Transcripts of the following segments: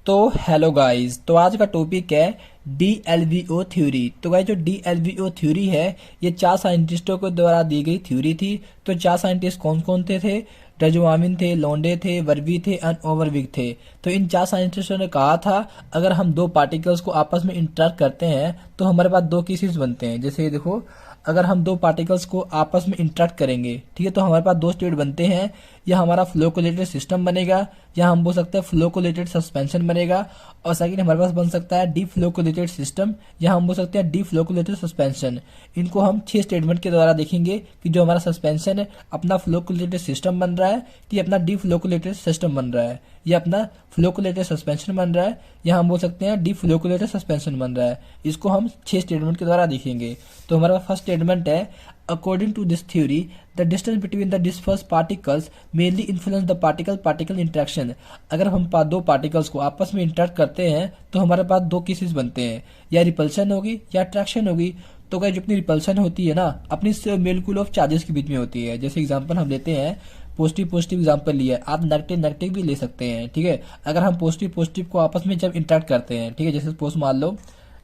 तो hello guys, तो आज का टॉपिक है डीएलवीओ थ्योरी। तो गाइस जो डीएलवीओ थ्योरी है ये चार साइंटिस्टों के द्वारा दी गई थ्योरी थी। तो चार साइंटिस्ट कौन कौन थे? डजवामिन थे, लोंडे थे, वर्वी थे एंड ओवरविक थे। तो इन चार साइंटिस्टों ने कहा था अगर हम दो पार्टिकल्स को आपस में इंटरेक्ट करते हैं तो हमारे पास दो केसेस बनते हैं। जैसे ये देखो, अगर हम दो पार्टिकल्स को आपस में इंटरेक्ट करेंगे, ठीक है, तो हमारे पास दो स्टेट बनते हैं। या हमारा फ्लो कोलेटेड सिस्टम बनेगा, या हम बोल सकते हैं फ्लो कोलेटेड सस्पेंशन बनेगा। और सेकंड हमारे पास बन सकता है डी फ्लो कोलेटेड सिस्टम, या हम बोल सकते हैं डी फ्लो कोलेटेड सस्पेंशन। इनको हम 6 स्टेटमेंट के द्वारा देखेंगे कि जो हमारा सस्पेंशन है अपना फ्लो कोलेटेड सिस्टम बन रहा है कि अपना डी फ्लो कोलेटेड सिस्टम बन रहा है, या अपना फ्लो कोलेटेड सस्पेंशन बन रहा है, या हम बोल सकते हैं डी फ्लो कोलेटेड सस्पेंशन बन रहा है। इसको हम 6 स्टेटमेंट के द्वारा देखेंगे। तो हमारा फर्स्ट स्टेटमेंट है, according to this theory the distance between the dispersed particles mainly influence the particle particle interaction. अगर हम दो पार्टिकल्स को आपस में इंटरेक्ट करते हैं तो हमारे पास दो केसेस बनते हैं, या रिपल्शन होगी या अट्रैक्शन होगी। तो गाइस जो अपनी रिपल्शन होती है ना, अपनी मोलिक्यूल ऑफ चार्जेस के बीच में होती है। जैसे एग्जांपल हम लेते हैं, पॉजिटिव पॉजिटिव एग्जांपल लिया, आप नेगेटिव नेगेटिव भी ले सकते हैं, ठीक है। अगर हम पॉजिटिव पॉजिटिव को आपस में जब इंटरेक्ट करते हैं, ठीक है, जैसे सपोज मान लो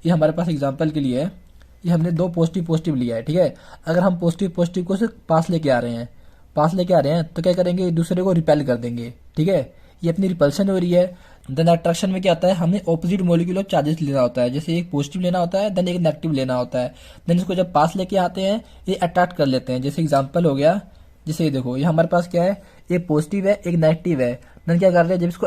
ये हमारे पास एग्जांपल के लिए है, ये हमने दो पॉजिटिव पॉजिटिव लिया है, ठीक है। अगर हम पॉजिटिव पॉजिटिव को सिर्फ पास लेके आ रहे हैं तो क्या करेंगे, एक दूसरे को रिपेल कर देंगे, ठीक है। ये अपनी रिपल्शन हो रही है। देन अट्रैक्शन में क्या होता है, हमें ऑपोजिट मोलिक्यूल ऑफ चार्जेस लेना होता है। जैसे एक पॉजिटिव लेना होता है, देन एक नेगेटिव लेना होता है। देन इसको जब पास लेके आते हैं ये अट्रैक्ट कर लेते हैं। जैसे एग्जाम्पल हो गया, जैसे ये देखो, ये हमारे पास क्या है, एक पॉजिटिव है एक नेगेटिव है। देन क्या कर रहे हैं, जब इसको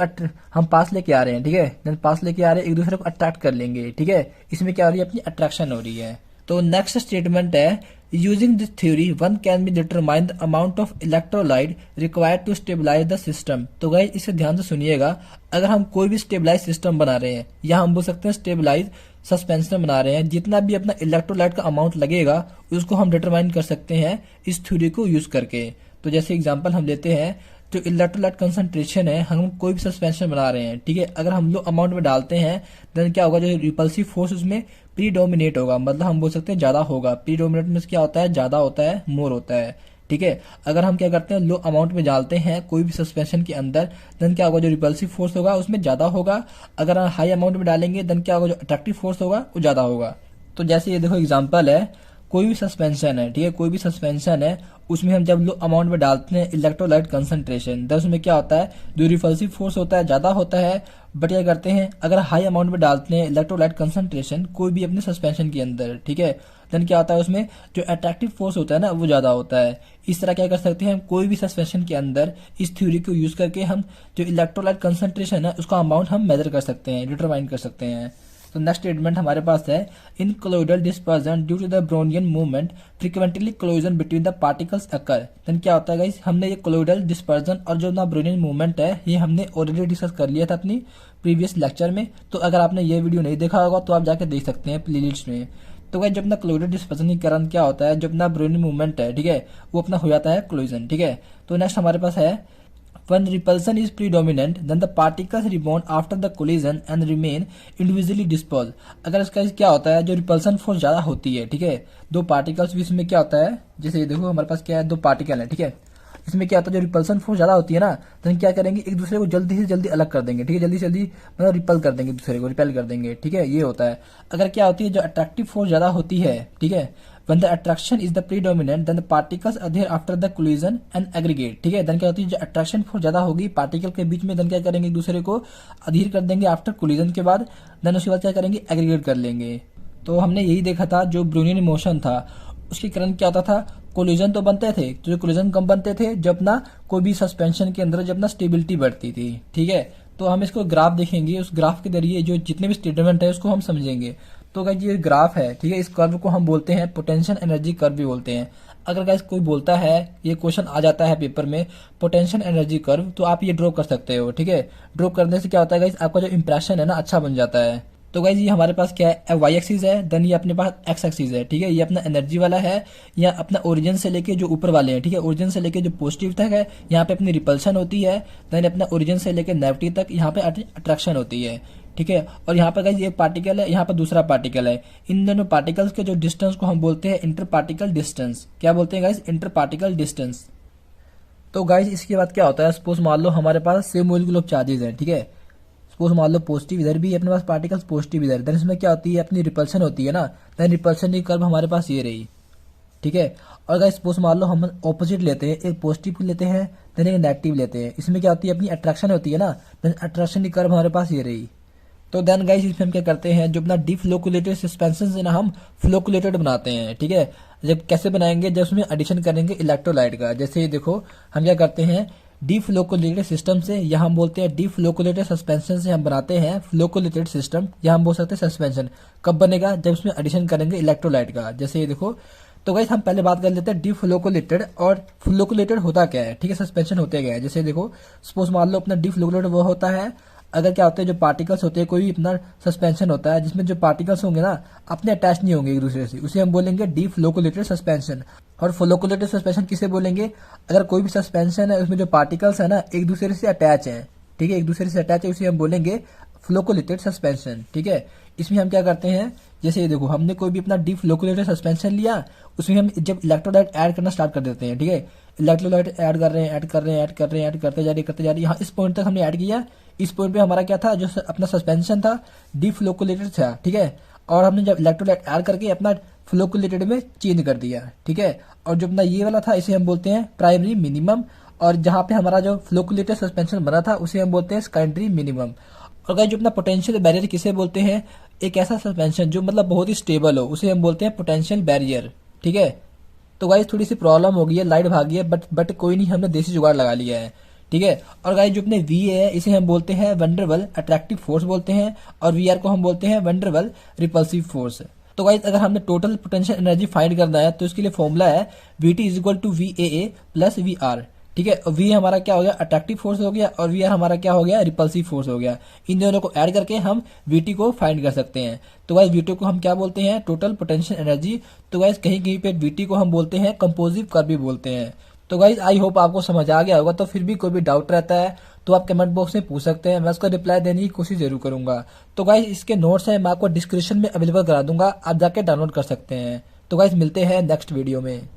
हम पास लेके आ रहे हैं, ठीक है, देन पास लेके आ रहे हैं, एक दूसरे को अट्रैक्ट कर लेंगे, ठीक है। इसमें क्या हो रही है, अपनी अट्रैक्शन हो रही है। तो नेक्स्ट स्टेटमेंट है, using this theory one can be determine the amount of electrolyte required to stabilize the system. तो गाइस इसे ध्यान से सुनिएगा, अगर हम कोई भी स्टेबलाइज सिस्टम बना रहे हैं, या हम बोल सकते हैं स्टेबलाइज सस्पेंशन बना रहे हैं, जितना भी अपना इलेक्ट्रोलाइट का अमाउंट लगेगा उसको हम डिटरमाइन कर सकते हैं इस थ्योरी को यूज करके। तो जैसे एग्जाम्पल हम लेते हैं, जो इलेक्ट्रोलाइट कंसंट्रेशन है, हम कोई भी सस्पेंशन बना रहे हैं, ठीक है, अगर हम लो अमाउंट में डालते हैं देन क्या होगा, जो रिपल्सिव फोर्स उसमें प्रीडोमिनेट होगा, मतलब हम बोल सकते हैं ज्यादा होगा। प्रीडोमिनेट में क्या होता है, ज्यादा होता है, मोर होता है, ठीक है। अगर हम क्या करते हैं, लो अमाउंट में डालते हैं कोई भी सस्पेंशन के अंदर, देन क्या होगा, जो रिपल्सिव फोर्स होगा उसमें ज्यादा होगा। अगर हम हाई अमाउंट में डालेंगे देन क्या होगा, जो अट्रैक्टिव फोर्स होगा वो ज्यादा होगा। तो जैसे ये देखो एग्जाम्पल है, कोई भी सस्पेंशन है, ठीक है, कोई भी सस्पेंशन है, उसमें हम जब लो अमाउंट में डालते हैं इलेक्ट्रोलाइट कंसंट्रेशन, तो उसमें क्या होता है, जो रिपल्सिव फोर्स होता है ज्यादा होता है। बट क्या करते हैं, अगर हाई अमाउंट में डालते हैं इलेक्ट्रोलाइट कंसंट्रेशन कोई भी अपने सस्पेंशन के अंदर, ठीक है, देन क्या होता है, उसमें जो अट्रैक्टिव फोर्स होता है ना वो ज्यादा होता है। इस तरह क्या कर सकते हैं, हम कोई भी सस्पेंशन के अंदर इस थ्योरी को यूज करके हम जो इलेक्ट्रोलाइट कंसंट्रेशन है उसका अमाउंट हम मेजर कर सकते हैं, डिटरमाइन कर सकते हैं। तो नेक्स्ट स्टेटमेंट हमारे पास है, in colloidal dispersion due to the Brownian movement frequently collision between the particles occur. Then क्या होता है गाइस, हमने ये कोलोइडल डिस्पर्जन और जो ना ब्रोनियन मूवमेंट है ये हमने ऑलरेडी डिस्कस कर लिया था अपनी प्रीवियस लेक्चर में। तो अगर आपने ये वीडियो नहीं देखा होगा तो आप जाकर देख सकते हैं प्लेलिस्ट में। तो गाइस जब ना कोलोइडल डिस्पर्जन के कारण क्या होता है, जब ना ब्रोनियन मूवमेंट है, ठीक है, वो अपना हो जाता है कोलिजन, ठीक है। तो नेक्स्ट हमारे पास है, when repulsion is predominant then the particles rebound after the collision and remain individually dispersed। अगर इसका क्या होता है, जो रिपल्सन फोर्स ज्यादा होती है, ठीक है, दो पार्टिकल्स बीच में क्या होता है, जैसे ये देखो हमारे पास क्या है, दो पार्टिकल है, ठीक है, इसमें क्या होता है, जो रिपल्सन फोर्स ज्यादा होती है ना, तो हम क्या करेंगे, एक दूसरे को जल्दी से जल्दी अलग कर देंगे, ठीक है, जल्दी से जल्दी मतलब रिपल कर देंगे, दूसरे को रिपेल कर देंगे, ठीक है, ये होता है। अगर क्या होती है, जो अट्रैक्टिव फोर्स ज्यादा होती है, ठीक है, when the attraction is the predominant then the particles adhere after the collision and aggregate, ठीक है। देन क्या होती है, जो अट्रैक्शन फोर्स ज्यादा होगी पार्टिकल के बीच में, देन क्या करेंगे, एक दूसरे को अधीर कर देंगे आफ्टर कोलिजन के बाद, देन उसके बाद क्या करेंगे, एग्रीगेट कर लेंगे। तो हमने यही देखा था, जो ब्रोनियन मोशन था उसके कारण क्या होता था, कोलिजन तो बनते थे, तो जो कोलिजन कम बनते थे जब ना कोई भी सस्पेंशन के अंदर जब ना स्टेबिलिटी बढ़ती थी, ठीक है। तो हम इसको ग्राफ देखेंगे, उस ग्राफ के जरिए जो जितने भी स्टेटमेंट है उसको हम समझेंगे। तो गाइस ये ग्राफ है, ठीक है, इस कर्व को हम बोलते हैं पोटेंशियल एनर्जी कर्व भी बोलते हैं। अगर गाइस कोई बोलता है, ये क्वेश्चन आ जाता है पेपर में, पोटेंशियल एनर्जी कर्व, तो आप ये ड्रॉ कर सकते हो, ठीक है। ड्रॉ करने से क्या होता है गाइस, आपका जो इंप्रेशन है ना अच्छा बन जाता है। तो गाइस ये हमारे पास क्या है, वाई एक्सिस है, देन ये अपने पास एक्स एक्सिस है, ठीक है, ये अपना एनर्जी वाला है, या अपना ओरिजिन से लेके जो ऊपर वाले हैं, ठीक है, ओरिजिन से लेके जो पॉजिटिव तक है यहाँ पे अपनी रिपल्शन होती है, देन अपना ओरिजिन से लेके नेगेटिव तक यहाँ पे अट्रैक्शन होती है, ठीक है। और यहाँ पर गाइस एक पार्टिकल है, यहाँ पर दूसरा पार्टिकल है, इन दोनों पार्टिकल्स के जो डिस्टेंस को हम बोलते हैं इंटर पार्टिकल डिस्टेंस। क्या बोलते हैं गाइस, इंटर पार्टिकल डिस्टेंस। तो गाइस इसके बाद क्या होता है, सपोज मान लो हमारे पास सेम मोलिक्यूल ऑफ चार्जेस है, ठीक है, सपोज मान लो पॉजिटिव इधर भी है अपने पास पार्टिकल्स, पॉजिटिव इधर, देन इसमें क्या होती है अपनी रिपल्शन होती है ना, देन रिपल्शन की कर्व हमारे पास ये रही, ठीक है। और गाइस सपोज मान लो हम ऑपोजिट लेते हैं, एक पॉजिटिव लेते हैं देन एक नेगेटिव लेते हैं, इसमें क्या होती है अपनी अट्रैक्शन होती है ना, देन अट्रैक्शन की कर्व हमारे पास ये रही। तो देन गाइस इसमें हम क्या करते हैं, जो अपना डिफ्लोकुलेटेड सस्पेंशन है ना हम फ्लोकुलेटेड बनाते हैं, ठीक है। जब कैसे बनाएंगे, जब उसमें एडिशन करेंगे इलेक्ट्रोलाइट का, जैसे ये देखो हम क्या करते हैं डिफ्लोकुलेटेड सिस्टम से, या हम बोलते हैं डिफ्लोकुलेटेड सस्पेंशन से हम बनाते हैं फ्लोकुलेटेड सिस्टम, या हम बोल सकते हैं सस्पेंशन। कब बनेगा, जब उसमें एडिशन करेंगे इलेक्ट्रोलाइट का, जैसे ये देखो। तो गाइस हम पहले बात कर लेते हैं डिफ्लोकुलेटेड और फ्लोकुलेटेड होता क्या है, ठीक है, सस्पेंशन होते क्या है। जैसे देखो सपोज मान लो अपना डिफ्लोकुलेटेड वो होता है अगर क्या होता है जो पार्टिकल्स होते हैं, कोई भी अपना सस्पेंशन होता है जिसमें जो पार्टिकल्स होंगे ना अपने अटैच नहीं होंगे एक दूसरे से, उसे हम बोलेंगे डिफ्लोकुलेटेड सस्पेंशन। और फ्लोकुलेटेड सस्पेंशन किसे बोलेंगे, अगर कोई भी सस्पेंशन है उसमें जो पार्टिकल्स है ना एक दूसरे से अटैच है, ठीक है, एक दूसरे से अटैच है, उसे हम बोलेंगे फ्लोकुलेटेड सस्पेंशन, ठीक है। इसमें हम क्या करते हैं, जैसे ये देखो हमने कोई भी अपना डिफ्लोकुलेटेड सस्पेंशन लिया, उसमें हम जब इलेक्ट्रोलाइट ऐड करना स्टार्ट कर देते हैं, ठीक है, इलेक्ट्रोलाइट ऐड कर रहे हैं ऐड कर रहे हैं ऐड कर रहे हैं ऐड करते जा रहे यहाँ इस पॉइंट तक हमने ऐड किया। इस पॉइंट पे हमारा क्या था, जो अपना सस्पेंशन था डिफ्लोकुलेटेड था, ठीक है, और हमने जब इलेक्ट्रोलाइट ऐड करके अपना फ्लोकुलेटेड में चेंज कर दिया, ठीक है। और जो अपना ये वाला था इसे हम बोलते हैं प्राइमरी मिनिमम, और जहाँ पे हमारा जो फ्लोकुलेटेड सस्पेंशन बना था उसे हम बोलते हैं सेकेंडरी मिनिमम। और गाइस जो अपना पोटेंशियल बैरियर किसे बोलते हैं, एक ऐसा सस्पेंशन जो मतलब बहुत ही स्टेबल हो उसे हम बोलते हैं पोटेंशियल बैरियर, ठीक है। तो गाइस थोड़ी सी प्रॉब्लम हो गई है, लाइट भागी है, बट कोई नहीं, हमने देसी जुगाड़ लगा लिया है, ठीक है। और गाइस जो अपने वी है इसे हम बोलते हैं वंडरबल अट्रैक्टिव फोर्स बोलते हैं, और वी आर को हम बोलते हैं वंडरबल रिपल्सिव फोर्स। तो गाइस अगर हमने टोटल पोटेंशियल एनर्जी फाइंड करना है तो इसके लिए फॉर्मूला है V T is equal to V A plus V R, ठीक है। वी हमारा क्या हो गया अट्रैक्टिव फोर्स हो गया, और वी आर हमारा क्या हो गया रिपल्सिव फोर्स हो गया। इन दोनों को ऐड करके हम वीटी को फाइंड कर सकते हैं। तो गाइस वीटी को हम क्या बोलते हैं टोटल पोटेंशियल एनर्जी। तो गाइस कहीं कहीं पे वीटी को हम बोलते हैं कंपोजिव कर्व भी बोलते हैं। तो गाइस आई होप आपको समझ आ गया होगा। तो फिर भी कोई भी डाउट रहता है तो आप कमेंट बॉक्स में पूछ सकते हैं, मैं उसका रिप्लाई देने की कोशिश जरूर करूंगा। तो गाइस इसके नोट्स हैं मैं आपको डिस्क्रिप्शन में अवेलेबल करा दूंगा, आप जाके डाउनलोड कर सकते हैं। तो गाइस मिलते हैं नेक्स्ट वीडियो में।